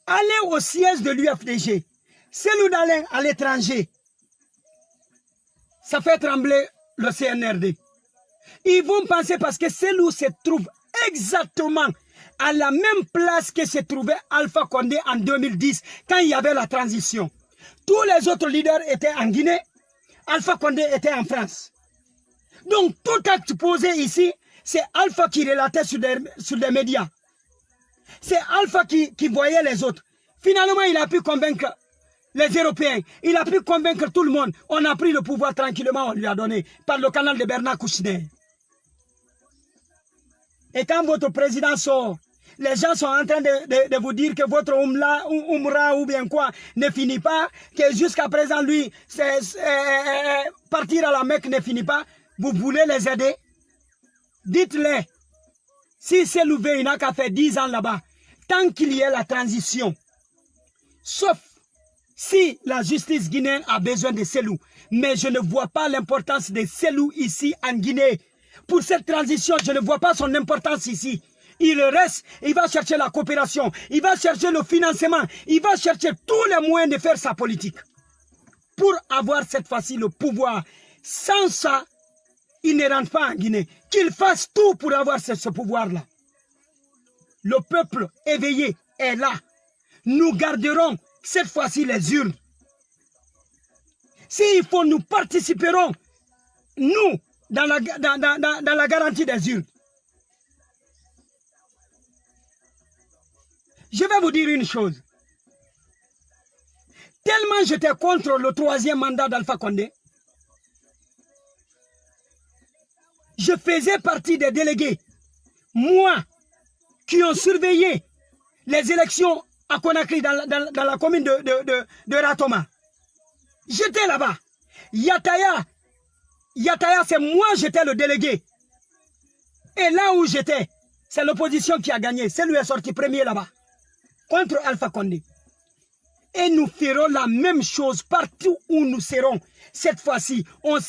aller au siège de l'UFDG, Cellou Dalein à l'étranger, ça fait trembler le CNRD. Ils vont penser parce que Cellou se trouve exactement à la même place que se trouvait Alpha Condé en 2010 quand il y avait la transition. Tous les autres leaders étaient en Guinée, Alpha Condé était en France. Donc tout acte posé ici, c'est Alpha qui relatait sur des médias. C'est Alpha qui voyait les autres. Finalement, il a pu convaincre les Européens. Il a pu convaincre tout le monde. On a pris le pouvoir tranquillement, on lui a donné par le canal de Bernard Kouchner. Et quand votre président sort, les gens sont en train de vous dire que votre Umra ou bien quoi ne finit pas, que jusqu'à présent, lui, partir à la Mecque ne finit pas. Vous voulez les aider? Dites-les. Si c'est louvé, il n'a qu'à faire 10 ans là-bas. Tant qu'il y ait la transition. Sauf si la justice guinéenne a besoin de Cellou. Mais je ne vois pas l'importance de Cellou ici en Guinée. Pour cette transition, je ne vois pas son importance ici. Il reste, il va chercher la coopération, il va chercher le financement, il va chercher tous les moyens de faire sa politique. Pour avoir cette fois-ci le pouvoir. Sans ça, il ne rentre pas en Guinée. Qu'il fasse tout pour avoir ce pouvoir-là. Le peuple éveillé est là. Nous garderons cette fois-ci les urnes. S'il faut, nous participerons, nous, dans la garantie des urnes. Je vais vous dire une chose. Tellement j'étais contre le 3e mandat d'Alpha Condé, je faisais partie des délégués, moi, qui ont surveillé les élections à Conakry, dans la commune de Ratoma. J'étais là-bas. Yataya, c'est moi, j'étais le délégué. Et là où j'étais, c'est l'opposition qui a gagné. C'est lui qui est sorti premier là-bas, contre Alpha Condé. Et nous ferons la même chose partout où nous serons. Cette fois-ci, on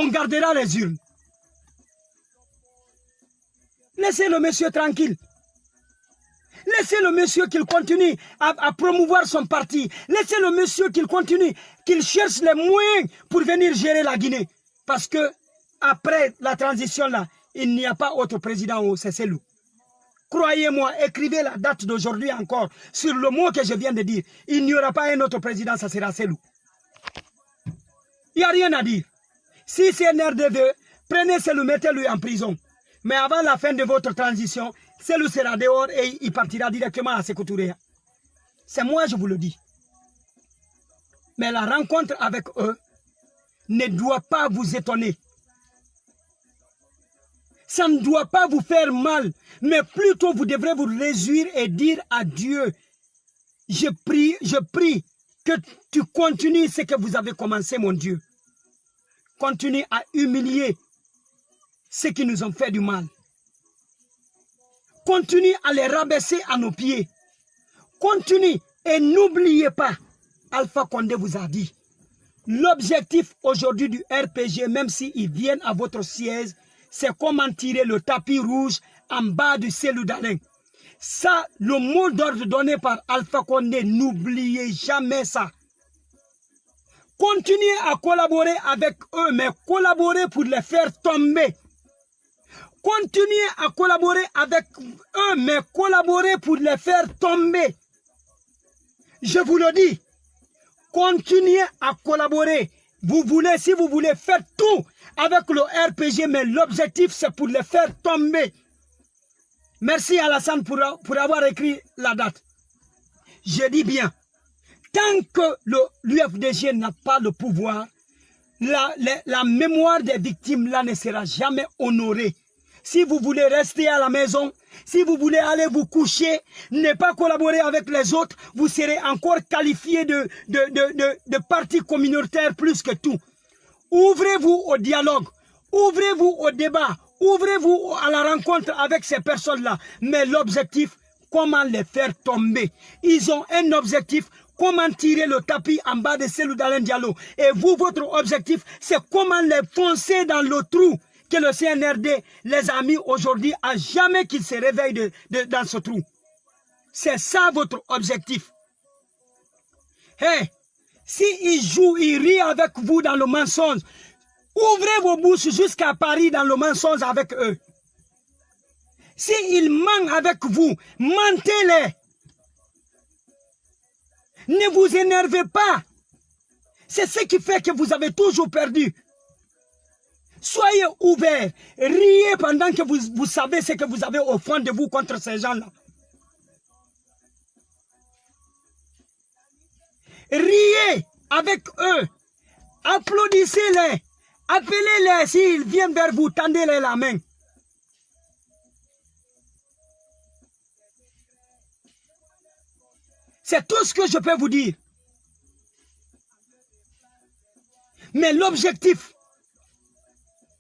gardera les urnes. Laissez le monsieur tranquille. Laissez le monsieur qu'il continue à promouvoir son parti. Laissez le monsieur qu'il continue, qu'il cherche les moyens pour venir gérer la Guinée. Parce que après la transition là, il n'y a pas autre président au Cellou. Croyez-moi, écrivez la date d'aujourd'hui encore sur le mot que je viens de dire. Il n'y aura pas un autre président, ça sera Cellou. Il n'y a rien à dire. Si c'est NRD2, prenez Cellou, mettez-lui en prison. Mais avant la fin de votre transition, Cellou sera dehors et il partira directement à Sékou Touré. C'est moi, je vous le dis. Mais la rencontre avec eux ne doit pas vous étonner. Ça ne doit pas vous faire mal, mais plutôt vous devrez vous réjouir et dire à Dieu, je prie que tu continues ce que vous avez commencé, mon Dieu. Continue à humilier ceux qui nous ont fait du mal. Continue à les rabaisser à nos pieds. Continue et n'oubliez pas, Alpha Condé vous a dit, l'objectif aujourd'hui du RPG, même s'ils viennent à votre siège, c'est comment tirer le tapis rouge en bas du Cellou Dalein. Ça, le mot d'ordre donné par Alpha Condé, n'oubliez jamais ça. Continuez à collaborer avec eux, mais collaborer pour les faire tomber. Continuez à collaborer avec eux, mais collaborer pour les faire tomber. Je vous le dis, continuez à collaborer. Si vous voulez, faites tout avec le RPG, mais l'objectif c'est pour les faire tomber. Merci Alassane pour avoir écrit la date. Je dis bien, tant que l'UFDG n'a pas le pouvoir, la mémoire des victimes là ne sera jamais honorée. Si vous voulez rester à la maison, si vous voulez aller vous coucher, ne pas collaborer avec les autres, vous serez encore qualifié de parti communautaire plus que tout. Ouvrez-vous au dialogue, ouvrez-vous au débat, ouvrez-vous à la rencontre avec ces personnes-là. Mais l'objectif, comment les faire tomber? Ils ont un objectif, comment tirer le tapis en bas de Cellou Dalein Diallo. Et vous, votre objectif, c'est comment les foncer dans le trou que le CNRD les a mis aujourd'hui, à jamais qu'ils se réveillent dans ce trou. C'est ça votre objectif. Hey, s'ils jouent, ils rient avec vous dans le mensonge, ouvrez vos bouches jusqu'à Paris dans le mensonge avec eux. S'ils mentent avec vous, mentez-les. Ne vous énervez pas. C'est ce qui fait que vous avez toujours perdu. Soyez ouverts. Riez pendant que vous savez ce que vous avez au fond de vous contre ces gens-là. Riez avec eux. Applaudissez-les. Appelez-les s'ils viennent vers vous. Tendez-les la main. C'est tout ce que je peux vous dire. Mais l'objectif,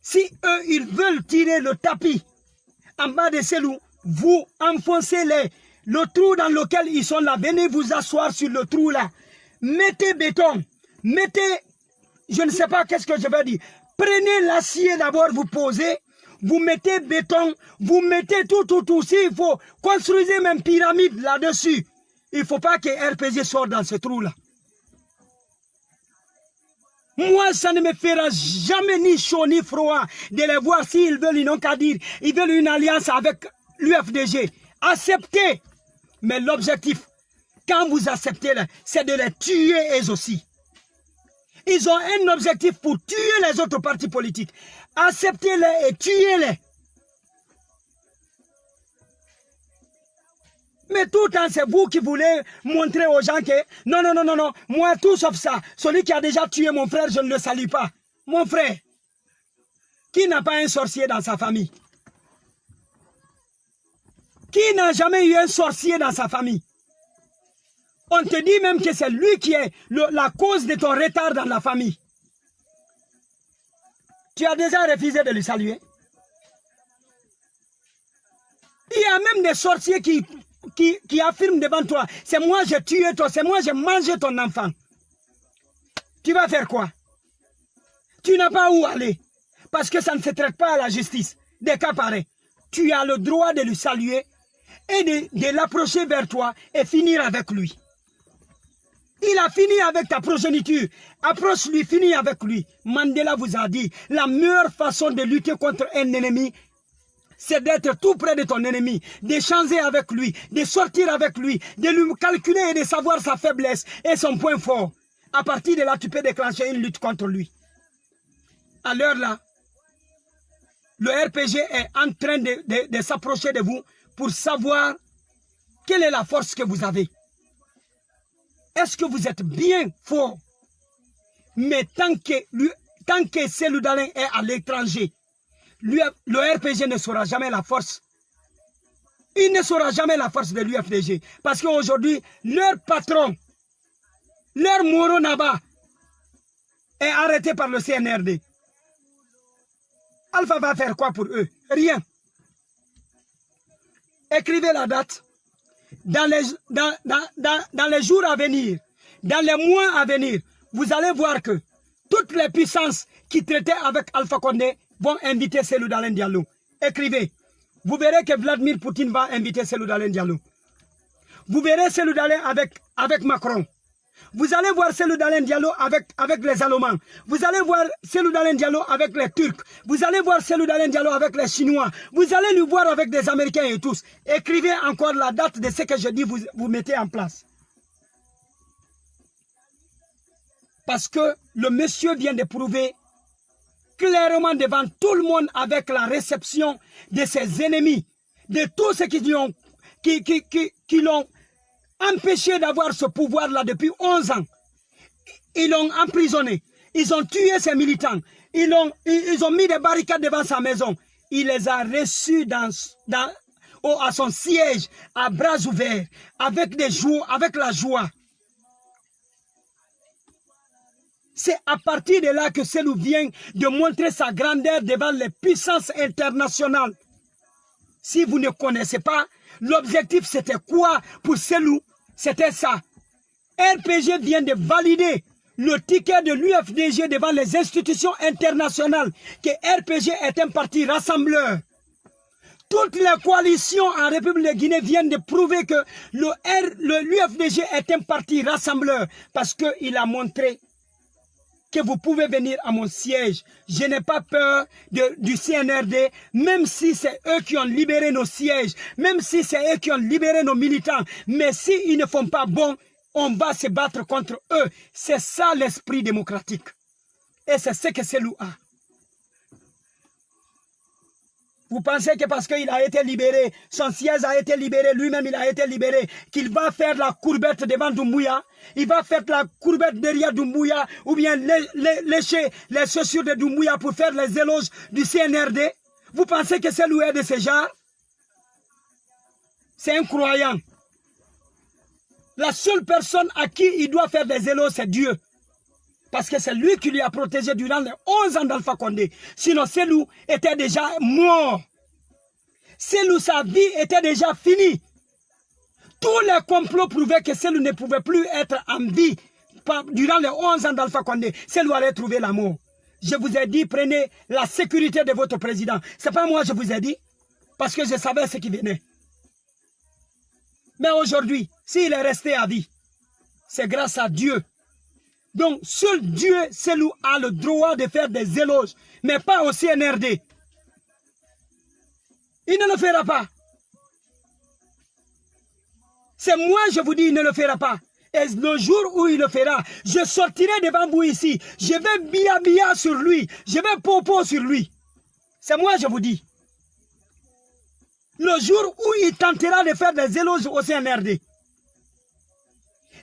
si eux, ils veulent tirer le tapis en bas de Selou, vous enfoncez le trou dans lequel ils sont là. Venez vous asseoir sur le trou là. Mettez béton. Mettez, je ne sais pas qu'est-ce que je vais dire. Prenez l'acier d'abord, vous posez. Vous mettez béton. Vous mettez tout. S'il faut, construisez même pyramide là-dessus. Il ne faut pas que RPG sorte dans ce trou là. Moi, ça ne me fera jamais ni chaud ni froid de les voir s'ils veulent, ils n'ont qu'à dire. Ils veulent une alliance avec l'UFDG. Acceptez. Mais l'objectif, quand vous acceptez, c'est de les tuer eux aussi. Ils ont un objectif pour tuer les autres partis politiques. Acceptez-les et tuez-les. Mais tout le temps, c'est vous qui voulez montrer aux gens que non, moi tout sauf ça. Celui qui a déjà tué mon frère, je ne le salue pas. Mon frère, qui n'a pas un sorcier dans sa famille? Qui n'a jamais eu un sorcier dans sa famille? On te dit même que c'est lui qui est la cause de ton retard dans la famille. Tu as déjà refusé de le saluer. Il y a même des sorciers qui affirment devant toi, c'est moi j'ai tué toi, c'est moi j'ai mangé ton enfant. Tu vas faire quoi? Tu n'as pas où aller. Parce que ça ne se traite pas à la justice. Des cas pareils. Tu as le droit de le saluer et de l'approcher vers toi et finir avec lui. Il a fini avec ta progéniture. Approche-lui, finis avec lui. Mandela vous a dit, la meilleure façon de lutter contre un ennemi, c'est d'être tout près de ton ennemi, d'échanger avec lui, de sortir avec lui, de lui calculer et de savoir sa faiblesse et son point fort. À partir de là, tu peux déclencher une lutte contre lui. À l'heure là, le RPG est en train de s'approcher de vous pour savoir quelle est la force que vous avez. Est-ce que vous êtes bien fort? Mais tant que Cellou Dalein est à l'étranger, le RPG ne sera jamais la force. Il ne sera jamais la force de l'UFDG. Parce qu'aujourd'hui, leur patron, leur Moro Naba, est arrêté par le CNRD. Alpha va faire quoi pour eux? Rien. Écrivez la date. Dans les jours à venir, dans les mois à venir, vous allez voir que toutes les puissances qui traitaient avec Alpha Condé vont inviter Cellou Dalein Diallo. Écrivez. Vous verrez que Vladimir Poutine va inviter Cellou Dalein Diallo. Vous verrez Cellou Dalein avec Macron. Vous allez voir Cellou Dalein Diallo avec les Allemands. Vous allez voir Cellou Dalein Diallo avec les Turcs. Vous allez voir Cellou Dalein Diallo avec les Chinois. Vous allez le voir avec des Américains et tous. Écrivez encore la date de ce que je dis, vous mettez en place. Parce que le monsieur vient de prouver clairement devant tout le monde avec la réception de ses ennemis, de tous ceux qui l'ont empêché d'avoir ce pouvoir-là depuis 11 ans. Ils l'ont emprisonné. Ils ont tué ses militants. Ils ont mis des barricades devant sa maison. Il les a reçus à son siège, à bras ouverts, avec la joie. C'est à partir de là que Cellou vient de montrer sa grandeur devant les puissances internationales. Si vous ne connaissez pas, l'objectif c'était quoi pour Cellou? C'était ça. RPG vient de valider le ticket de l'UFDG devant les institutions internationales que RPG est un parti rassembleur. Toutes les coalitions en République de Guinée viennent de prouver que l'UFDG est un parti rassembleur parce qu'il a montré que vous pouvez venir à mon siège. Je n'ai pas peur du CNRD, même si c'est eux qui ont libéré nos sièges, même si c'est eux qui ont libéré nos militants. Mais s'ils ne font pas bon, on va se battre contre eux. C'est ça l'esprit démocratique. Et c'est ce que Cellou a. Vous pensez que parce qu'il a été libéré, son siège a été libéré, lui-même il a été libéré, qu'il va faire la courbette devant Doumbouya, il va faire la courbette derrière Doumbouya, ou bien lécher les chaussures de Doumbouya pour faire les éloges du CNRD? Vous pensez que c'est lui de ce genre? C'est un croyant. La seule personne à qui il doit faire des éloges, c'est Dieu. Parce que c'est lui qui lui a protégé durant les 11 ans d'Alpha Condé. Sinon, Cellou était déjà mort. Cellou, sa vie était déjà finie. Tous les complots prouvaient que Cellou ne pouvait plus être en vie durant les 11 ans d'Alpha Condé. Cellou allait trouver la mort. Je vous ai dit, prenez la sécurité de votre président. Ce n'est pas moi, je vous ai dit. Parce que je savais ce qui venait. Mais aujourd'hui, s'il est resté à vie, c'est grâce à Dieu. Donc, seul Dieu, Cellou, a le droit de faire des éloges, mais pas au CNRD. Il ne le fera pas. C'est moi, je vous dis, il ne le fera pas. Et le jour où il le fera, je sortirai devant vous ici. Je vais bia sur lui. Je vais popo sur lui. C'est moi, je vous dis. Le jour où il tentera de faire des éloges au CNRD.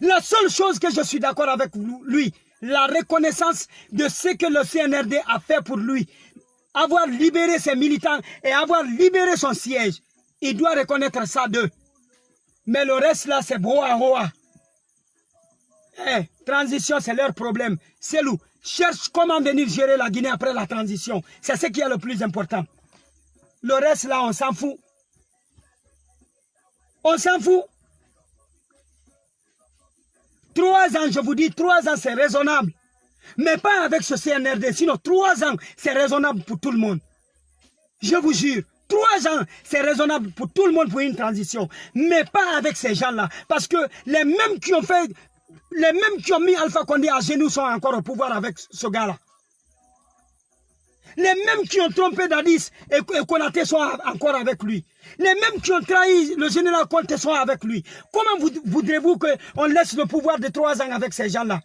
La seule chose que je suis d'accord avec lui, la reconnaissance de ce que le CNRD a fait pour lui, avoir libéré ses militants et avoir libéré son siège, il doit reconnaître ça d'eux. Mais le reste là, c'est boa hoa. Transition, c'est leur problème. Cellou, cherche comment venir gérer la Guinée après la transition. C'est ce qui est le plus important. Le reste là, on s'en fout. On s'en fout. 3 ans, je vous dis, 3 ans, c'est raisonnable. Mais pas avec ce CNRD. Sinon, 3 ans, c'est raisonnable pour tout le monde. Je vous jure, 3 ans, c'est raisonnable pour tout le monde pour une transition. Mais pas avec ces gens-là. Parce que les mêmes qui ont fait, les mêmes qui ont mis Alpha Condé à genoux sont encore au pouvoir avec ce gars-là. Les mêmes qui ont trompé Dadis et Konaté sont encore avec lui. Les mêmes qui ont trahi le général Conté sont avec lui. Comment voudrez-vous qu'on laisse le pouvoir de 3 ans avec ces gens-là?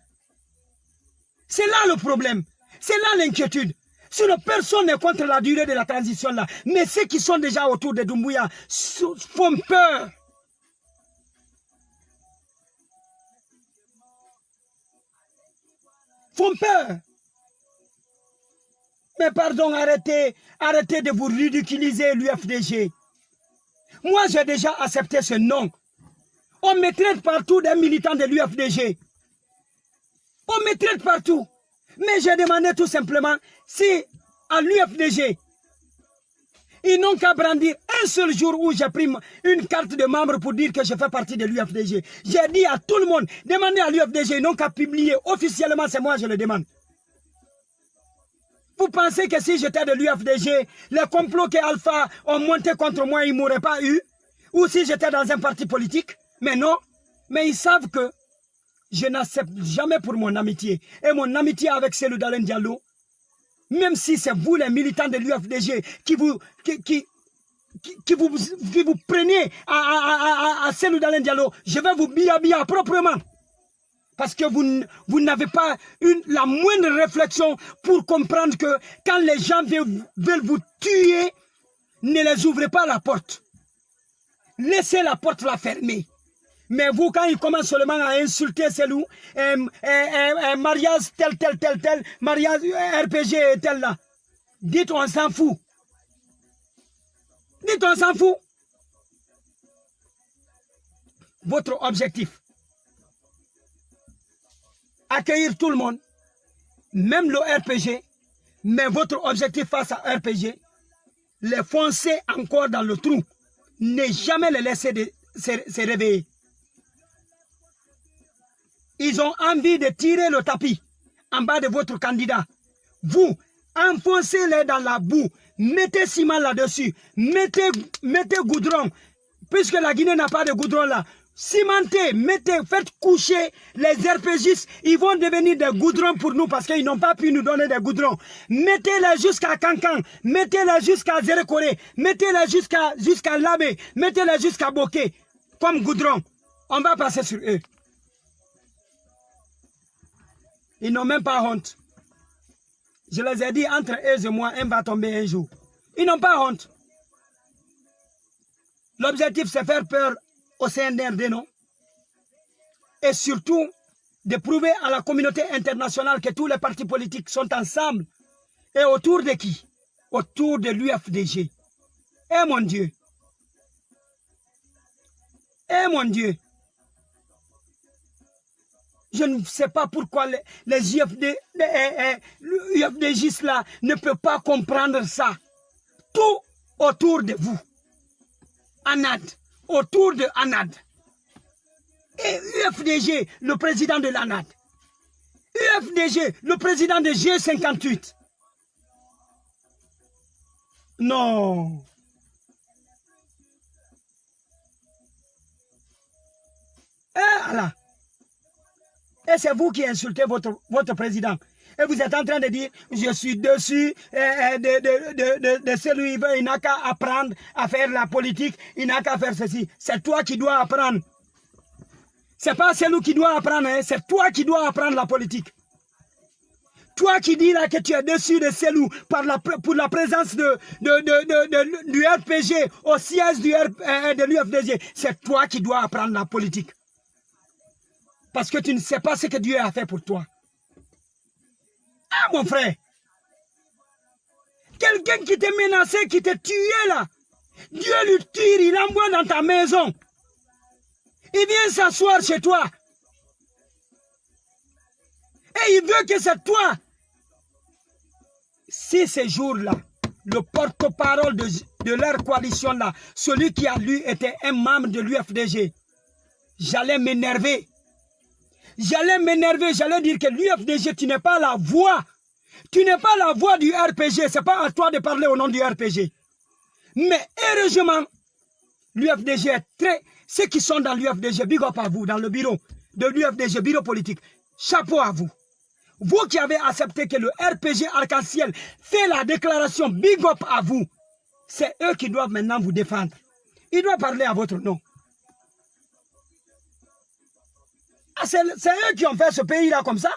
C'est là le problème. C'est là l'inquiétude. Sinon, personne n'est contre la durée de la transition là. Mais ceux qui sont déjà autour de Doumbouya font peur. Font peur. Mais pardon, arrêtez de vous ridiculiser l'UFDG. Moi, j'ai déjà accepté ce nom. On me traite partout des militants de l'UFDG. On me traite partout. Mais j'ai demandé tout simplement si à l'UFDG, ils n'ont qu'à brandir un seul jour où j'ai pris une carte de membre pour dire que je fais partie de l'UFDG. J'ai dit à tout le monde, demandez à l'UFDG, ils n'ont qu'à publier officiellement, c'est moi je le demande. Vous pensez que si j'étais de l'UFDG, les complots que Alpha ont monté contre moi, ils ne m'auraient pas eu? Ou si j'étais dans un parti politique? Mais non. Mais ils savent que je n'accepte jamais pour mon amitié. Et mon amitié avec Cellou Dalein Diallo, même si c'est vous les militants de l'UFDG qui vous prenez à Cellou Dalein Diallo, je vais vous bia proprement. Parce que vous n'avez pas la moindre réflexion pour comprendre que quand les gens veulent vous tuer, ne les ouvrez pas la porte. Laissez la porte la fermer. Mais vous, quand ils commencent seulement à insulter Cellou, mariage tel, mariage RPG tel là, dites on s'en fout. Dites on s'en fout. Votre objectif, accueillir tout le monde, même le RPG, mais votre objectif face à RPG, les foncer encore dans le trou, ne jamais les laisser se réveiller. Ils ont envie de tirer le tapis en bas de votre candidat. Vous, enfoncez-les dans la boue, mettez ciment là-dessus, mettez goudron, puisque la Guinée n'a pas de goudron là. Cimentez, mettez, faites coucher les RPGistes, ils vont devenir des goudrons pour nous parce qu'ils n'ont pas pu nous donner des goudrons. Mettez-les jusqu'à Kankan, mettez-les jusqu'à Zérekoré, mettez-les jusqu'à Labé, mettez-les jusqu'à Boké, comme goudron. On va passer sur eux. Ils n'ont même pas honte. Je les ai dit, entre eux et moi, un va tomber un jour. Ils n'ont pas honte. L'objectif, c'est faire peur au CNRD, non? Et surtout, de prouver à la communauté internationale que tous les partis politiques sont ensemble. Et autour de qui? Autour de l'UFDG. Eh mon Dieu! Eh mon Dieu! Je ne sais pas pourquoi les UFDGistes là ne peuvent pas comprendre ça. Tout autour de vous. ANAD. Autour de ANAD. Et UFDG, le président de l'ANAD. UFDG, le président de G58. Non. Voilà. Et c'est vous qui insultez votre président. Et vous êtes en train de dire, je suis dessus de celui, il n'a qu'à apprendre à faire la politique, il n'a qu'à faire ceci. C'est toi qui dois apprendre. C'est pas celui qui doit apprendre, hein, c'est toi qui dois apprendre la politique. Toi qui dis là que tu es dessus de Selou pour la présence du RPG au siège de l'UFDG, c'est toi qui dois apprendre la politique. Parce que tu ne sais pas ce que Dieu a fait pour toi. Ah mon frère, quelqu'un qui t'a menacé, qui t'a tué là, Dieu lui tire, il l'envoie dans ta maison. Il vient s'asseoir chez toi. Et il veut que c'est toi. Si ces jours-là, le porte-parole de leur coalition là, celui qui a lu était un membre de l'UFDG, j'allais m'énerver. J'allais m'énerver, j'allais dire que l'UFDG, tu n'es pas la voix. Tu n'es pas la voix du RPG. Ce n'est pas à toi de parler au nom du RPG. Mais heureusement, l'UFDG est très... Ceux qui sont dans l'UFDG, big up à vous, dans le bureau de l'UFDG, bureau politique. Chapeau à vous. Vous qui avez accepté que le RPG Arc-en-Ciel fait la déclaration, big up à vous. C'est eux qui doivent maintenant vous défendre. Ils doivent parler à votre nom. Ah, c'est eux qui ont fait ce pays-là comme ça.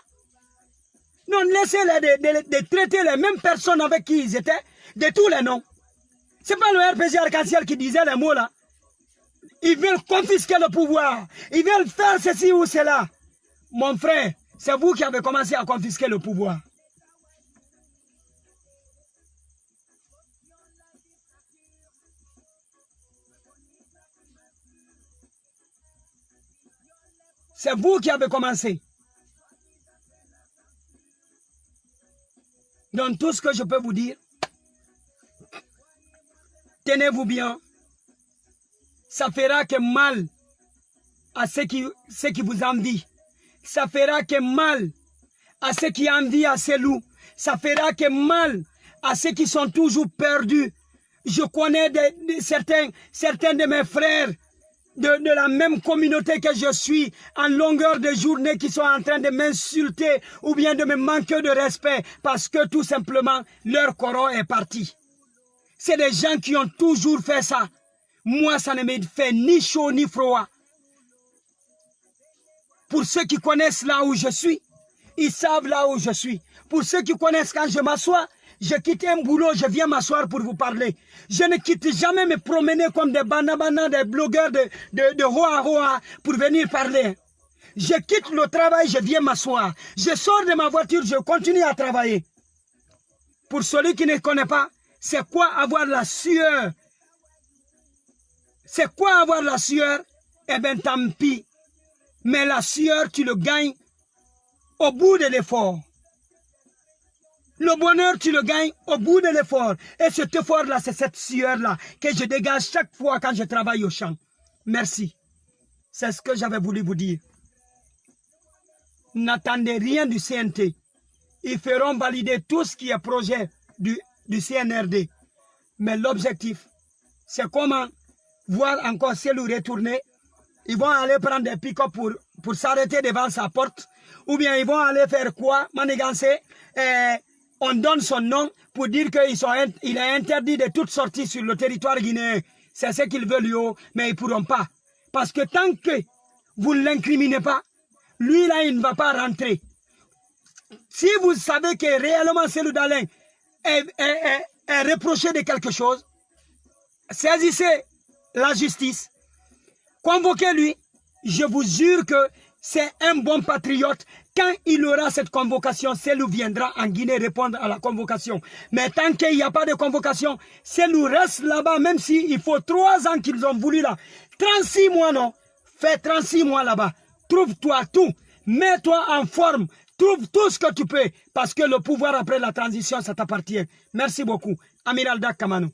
Non, laissez-les de traiter les mêmes personnes avec qui ils étaient, de tous les noms. Ce n'est pas le RPG Arc-en-Ciel qui disait les mots là. Ils veulent confisquer le pouvoir. Ils veulent faire ceci ou cela. Mon frère, c'est vous qui avez commencé à confisquer le pouvoir. C'est vous qui avez commencé. Donc tout ce que je peux vous dire, tenez-vous bien. Ça fera que mal à ceux qui vous envient. Ça fera que mal à ceux qui envient à Selou. Ça fera que mal à ceux qui sont toujours perdus. Je connais certains de mes frères de la même communauté que je suis en longueur de journée qui sont en train de m'insulter ou bien de me manquer de respect parce que tout simplement leur coron est parti. C'est des gens qui ont toujours fait ça. Moi, ça ne me fait ni chaud ni froid. Pour ceux qui connaissent là où je suis, ils savent là où je suis. Pour ceux qui connaissent quand je m'assois, je quitte un boulot, je viens m'asseoir pour vous parler. Je ne quitte jamais me promener comme des banabana, des blogueurs de Hoa Hoa pour venir parler. Je quitte le travail, je viens m'asseoir. Je sors de ma voiture, je continue à travailler. Pour celui qui ne connaît pas, c'est quoi avoir la sueur? C'est quoi avoir la sueur? Eh bien, tant pis. Mais la sueur, tu le gagnes au bout de l'effort. Le bonheur, tu le gagnes au bout de l'effort. Et cet effort-là, c'est cette sueur-là que je dégage chaque fois quand je travaille au champ. Merci. C'est ce que j'avais voulu vous dire. N'attendez rien du CNT. Ils feront valider tout ce qui est projet du CNRD. Mais l'objectif, c'est comment voir encore Cellou retourner. Ils vont aller prendre des pick-up pour s'arrêter devant sa porte. Ou bien ils vont aller faire quoi? Manigancer. On donne son nom pour dire qu'il est interdit de toute sortie sur le territoire guinéen. C'est ce qu'ils veulent, mais ils ne pourront pas. Parce que tant que vous ne l'incriminez pas, lui là, il ne va pas rentrer. Si vous savez que réellement Cellou Dalein est reproché de quelque chose, saisissez la justice, convoquez-lui. Je vous jure que c'est un bon patriote. Quand il aura cette convocation, Cellou viendra en Guinée répondre à la convocation. Mais tant qu'il n'y a pas de convocation, Cellou reste là-bas, même s'il faut 3 ans qu'ils ont voulu là. 36 mois, non? Fais 36 mois là-bas. Trouve-toi tout. Mets-toi en forme. Trouve tout ce que tu peux. Parce que le pouvoir après la transition, ça t'appartient. Merci beaucoup. Amiral Dak Kamano.